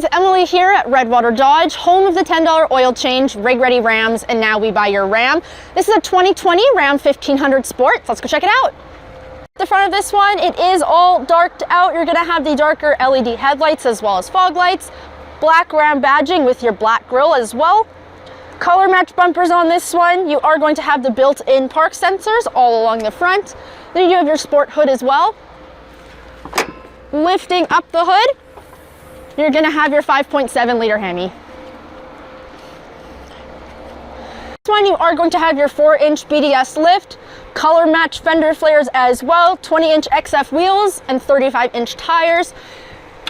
guys, Emily here at Redwater Dodge, home of the $10 oil change, rig-ready Rams, and now we buy your Ram. This is a 2020 Ram 1500 Sport, so let's go check it out. The front of this one, it is all darked out. You're gonna have the darker LED headlights as well as fog lights, black Ram badging with your black grille as well. Color match bumpers on this one. You are going to have the built-in park sensors all along the front. Then you do have your sport hood as well. Lifting up the hood, you're gonna have your 5.7 liter Hemi. This one, you are going to have your 4-inch BDS lift, color match fender flares as well, 20-inch XF wheels and 35-inch tires.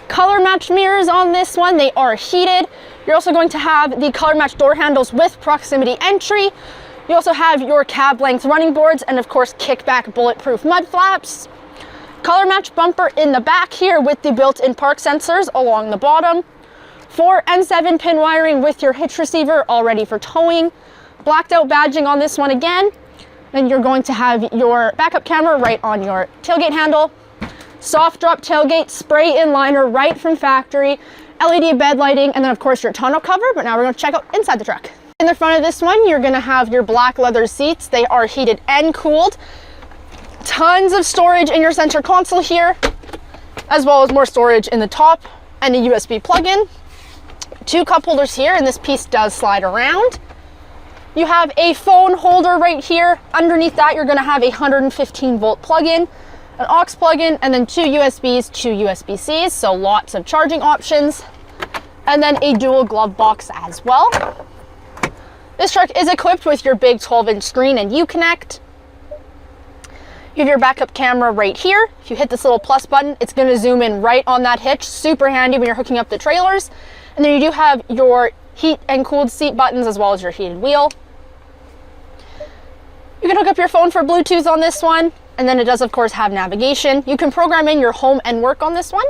Color match mirrors on this one, they are heated. You're also going to have the color match door handles with proximity entry. You also have your cab length running boards and of course kickback bulletproof mud flaps. Color match bumper in the back here with the built-in park sensors along the bottom. 4 and 7 pin wiring with your hitch receiver all ready for towing. Blacked out badging on this one again. Then you're going to have your backup camera right on your tailgate handle. Soft drop tailgate, spray in liner right from factory. LED bed lighting, and then of course your tonneau cover, but now we're going to check out inside the truck. In the front of this one, you're going to have your black leather seats. They are heated and cooled. Tons of storage in your center console here, as well as more storage in the top and a USB plug-in. 2 cup holders here, and this piece does slide around. You have a phone holder right here. Underneath that, you're going to have a 115 volt plug-in, an aux plug-in, and then 2 USBs, 2 USB-Cs, so lots of charging options. And then a dual glove box as well. This truck is equipped with your big 12-inch screen and Uconnect. You have your backup camera right here. If you hit this little plus button, it's going to zoom in right on that hitch. Super handy when you're hooking up the trailers. And then you do have your heat and cooled seat buttons as well as your heated wheel. You can hook up your phone for Bluetooth on this one. And then it does, of course, have navigation. You can program in your home and work on this one.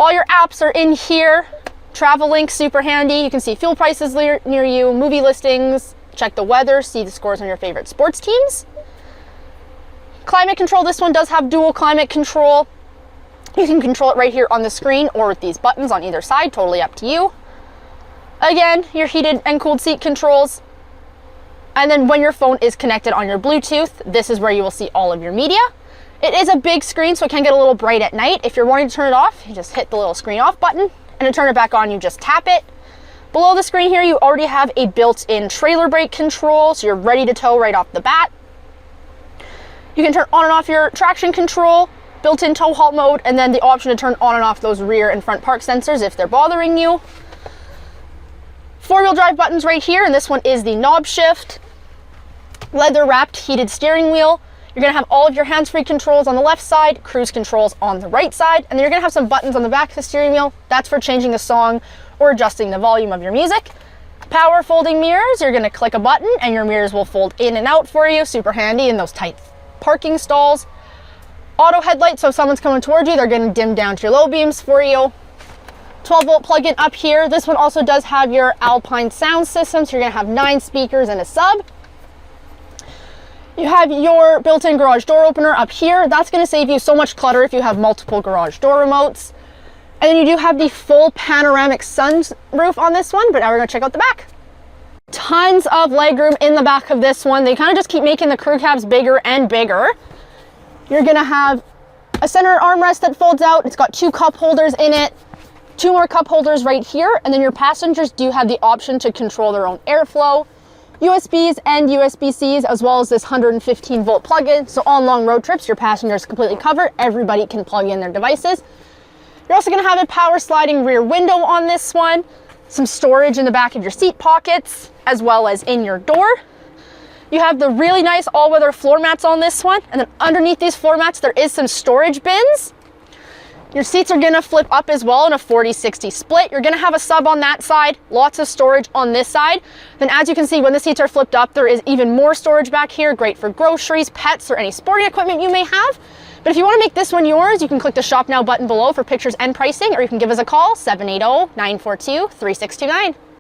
All your apps are in here. Travel Link, super handy. You can see fuel prices near you, movie listings, check the weather, see the scores on your favorite sports teams. Climate control, this one does have dual climate control. You can control it right here on the screen or with these buttons on either side, totally up to you. Again, your heated and cooled seat controls. And then when your phone is connected on your Bluetooth, this is where you will see all of your media. It is a big screen, so it can get a little bright at night. If you're wanting to turn it off, you just hit the little screen off button, and to turn it back on, you just tap it. Below the screen here, you already have a built-in trailer brake control, so you're ready to tow right off the bat. You can turn on and off your traction control, built-in tow halt mode, and then the option to turn on and off those rear and front park sensors if they're bothering you. 4-wheel drive buttons right here, and this one is the knob shift. Leather wrapped heated steering wheel. You're gonna have all of your hands-free controls on the left side, cruise controls on the right side, and then you're gonna have some buttons on the back of the steering wheel. That's for changing the song or adjusting the volume of your music. Power folding mirrors, you're gonna click a button and your mirrors will fold in and out for you. Super handy in those tight parking stalls. Auto headlights, so if someone's coming towards you, they're gonna dim down to your low beams for you. 12 volt plug-in up here. This one also does have your Alpine sound system, so you're gonna have 9 speakers and a sub. You have your built-in garage door opener up here. That's gonna save you so much clutter if you have multiple garage door remotes. And then you do have the full panoramic sunroof on this one, but now we're gonna check out the back. Tons of legroom in the back of this one. They kind of just keep making the crew cabs bigger and bigger. You're gonna have a center armrest that folds out. It's got 2 cup holders in it, 2 more cup holders right here, and then your passengers do have the option to control their own airflow, USBs and USB-Cs, as well as this 115 volt plug-in. So on long road trips, your passengers completely covered. Everybody can plug in their devices. You're also gonna have a power sliding rear window on this one, some storage in the back of your seat pockets, as well as in your door. You have the really nice all-weather floor mats on this one, and then underneath these floor mats, there is some storage bins. Your seats are gonna flip up as well in a 40-60 split. You're gonna have a sub on that side, lots of storage on this side. Then as you can see, when the seats are flipped up, there is even more storage back here, great for groceries, pets, or any sporting equipment you may have. But if you wanna make this one yours, you can click the Shop Now button below for pictures and pricing, or you can give us a call, 780-942-3629.